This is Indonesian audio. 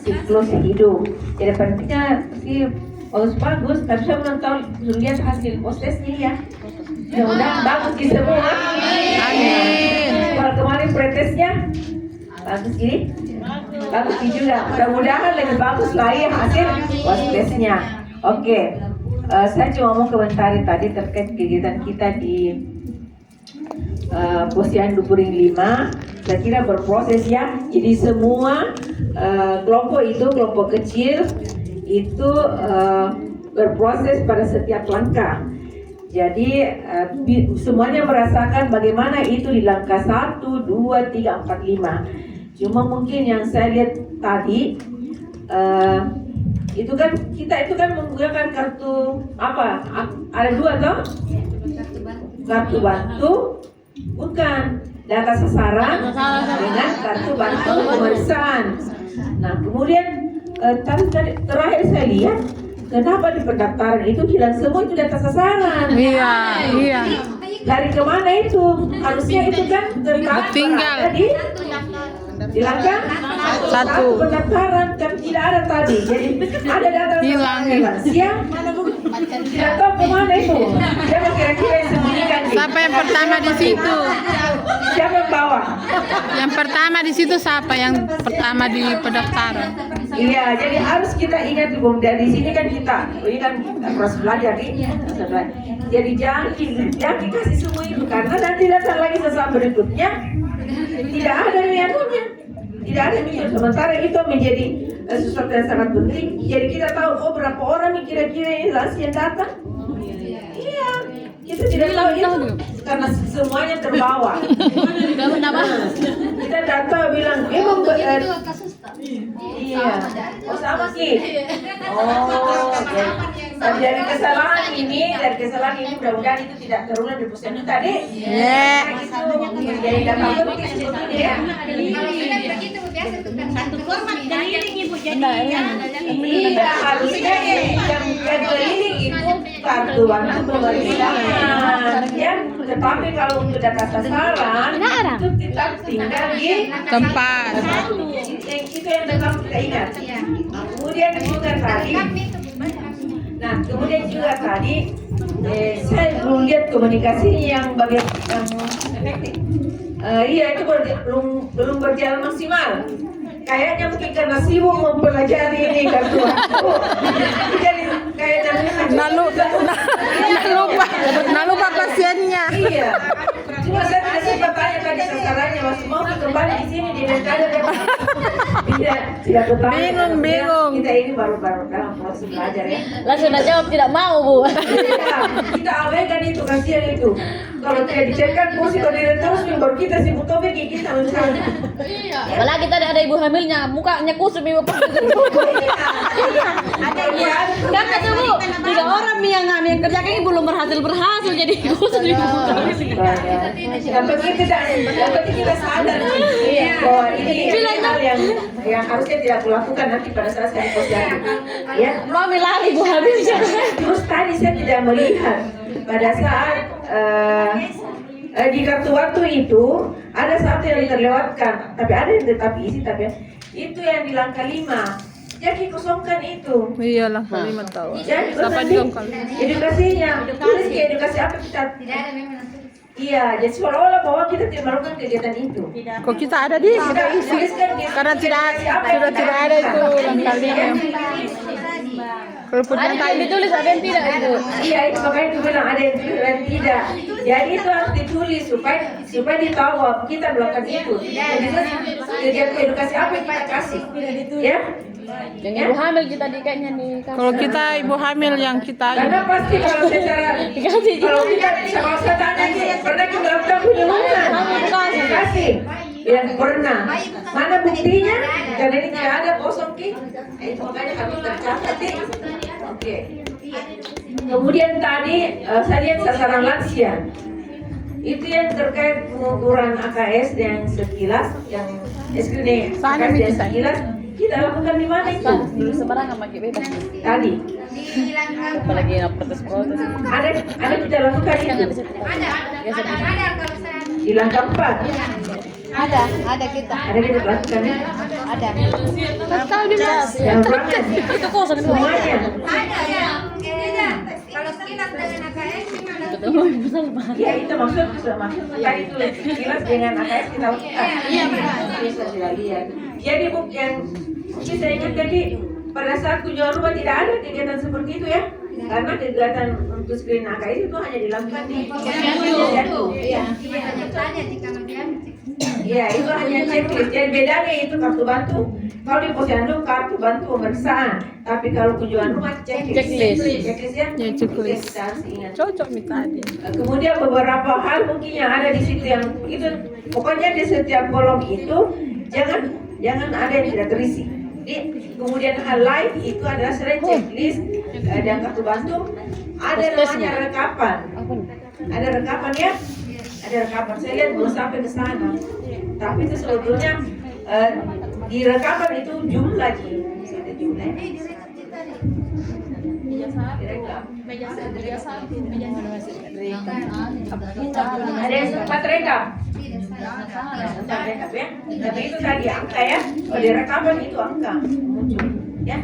siklus hidup. Jadi pentingnya sih bagus, tapi saya belum tahu, belum lihat hasil prosesnya ya. Mudah-mudahan bagus di semua. Amin. Kalau kemarin pretesnya bagus ini, bagus juga. Mudah-mudahan lebih bagus lagi hasil prosesnya. Oke. Saya cuma mau komentari tadi terkait kegiatan kita di Posyandu Puring 5. Saya kira berproses ya. Jadi semua kelompok itu, kelompok kecil itu berproses pada setiap langkah. Jadi semuanya merasakan bagaimana itu di langkah 1, 2, 3, 4, 5. Cuma mungkin yang saya lihat tadi itu kan kita itu kan menggunakan kartu apa? Ada 2 toh? Kartu bantu, bukan data sasaran dengan kartu bantu pemeriksaan. Nah kemudian terakhir saya lihat kenapa di pendaftaran itu hilang semua itu data sasaran. Iya. Dari kemana itu? Harusnya itu kan tinggal di langkah 1 pendaftaran, tapi tidak ada tadi. Jadi ada data hilang. Siang tidak tahu kemana itu. Siapa kira-kira yang sembunyikan? Siapa yang pertama di situ? Siapa yang bawa? Yang pertama di situ siapa yang pertama di pendaftaran? Iya, jadi harus kita ingat Bung, dari sini kan ini kan proses belajar nih. Jadi jangan dikasih semua itu karena nanti datang lagi sesaat berikutnya tidak ada menunya, tidak ada menunya. Sementara itu menjadi sesuatu yang sangat penting. Jadi kita tahu berapa orang nih kira-kira ini yang datang. Iya, kita tidak tahu itu karena semuanya terbawa. Kita data bilang emang iya. Oh sama sih. Oh, dari kesalahan ini mudah-mudahan itu tidak terulang di Posyandu tadi. Jadi data penting sebetulnya ya. Satu format keliling ibu jadi Iya, harusnya yang keliling itu kartu bantu pemeriksaan ya. Tetapi kalau untuk data sasaran itu kita tinggal di Tempat. itu yang tetap kita ingat. Kemudian juga tadi saya belum lihat komunikasinya yang bagian yang efektif. Iya itu belum berjalan maksimal. Kayaknya mungkin karena sibuk mempelajari ini kartu waktu. Jadi kayaknya lupa pasiennya. Iya. Cuma saya tidak sempat tanya tadi sasarannya masih mau kembali di sini di Desa tidak bertanya. Bingung. Kita ini baru dalam proses belajar ya. langsung aja jawab tidak mau bu. Kita abaikan itu kasihan itu. Kalau tidak dicekkan posisi koordinator terus baru kita sibuk topik kita misalnya. Apalagi tadi ada ibu hamilnya, mukanya kusut ibu. Ada iya. Kan kata bu, 3 orang yang kerja ini belum berhasil jadi kusut ibu. Yang penting kita sadar bahwa ini hal yang harusnya tidak kulakukan nanti pada saat saya posyandu. Ya. Mami lari ibu hamilnya. Terus tadi saya tidak melihat pada saat di kartu waktu itu ada satu yang terlewatkan, tapi ada yang tetap isi tapi itu yang di langkah 5. Jadi kosongkan itu. Iya langkah 5 tahun. Jadi Siapa dikongkol? edukasinya, tulis ke edukasi apa kita? Iya, jadi seolah-olah bahwa kita tidak melakukan kegiatan itu. Kok kita ada di kita isi? Karena sudah tidak ada itu langkah 5. Kalau Ada yang ditulis ada yang tidak itu. Iya, itu makanya itu bilang ada yang tulis dan tidak. Jadi itu harus ditulis supaya ditahu bahwa kita melakukan itu. Jadi kegiatan edukasi apa yang kita kasih? Ya? Yang ibu hamil kita di kayaknya nih. kalau kita ibu hamil yang kita Karena pasti kalau secara kalau kita sama saya tanya pernah kita melakukan penyuluhan edukasi yang pernah. Mana buktinya? Karena ini tidak ada kosong ki. Itu makanya kami tercatat. Oke. Kemudian tadi saya lihat sasaran lansia. Itu yang terkait pengukuran AKS yang sekilas, yang screening AKS yang sekilas. Kita lakukan di mana itu? Dulu sembarangan pakai bebas. Tadi. Apalagi protes. Ada kita lakukan itu. Ada kalau saya Di langkah 4. Ada kita. Ada kita lakukan ya? Ada. Tahu di Mas. Yang pelanggan. Itu kosong itu. Semuanya. Ada ya. Kalau sekilas dengan AKS gimana? Ya itu maksud tadi itu sekilas dengan AKS kita lakukan. Iya, benar. Bisa dilihat. Jadi yang saya ingat tadi pada saat kunjungan rumah tidak ada kegiatan seperti itu ya. Karena kegiatan untuk screen AKS itu hanya dilakukan di posyandu. Iya. Tanya jika nanti Iya, itu hanya checklist. Jadi bedanya itu kartu bantu. Kalau di posyandu kartu bantu pemeriksaan, tapi kalau kunjungan rumah checklist. Checklist ya. Ya, checklist. Kita harus ingat. Cocok nih tadi. Kemudian beberapa hal mungkin yang ada di situ yang itu pokoknya di setiap kolom itu jangan ada yang tidak terisi. Kemudian hal lain itu adalah selain checklist dan kartu bantu ada namanya rekapan. Ada rekapan ya. Ada rekapan. Saya lihat belum sampai ke sana. Tapi itu sebetulnya di rekapan itu jumlah ada jumlah. Ada yang sempat rekap. Sempat rekap ya. Tapi itu tadi angka ya. Kalau di rekapan itu angka muncul ya.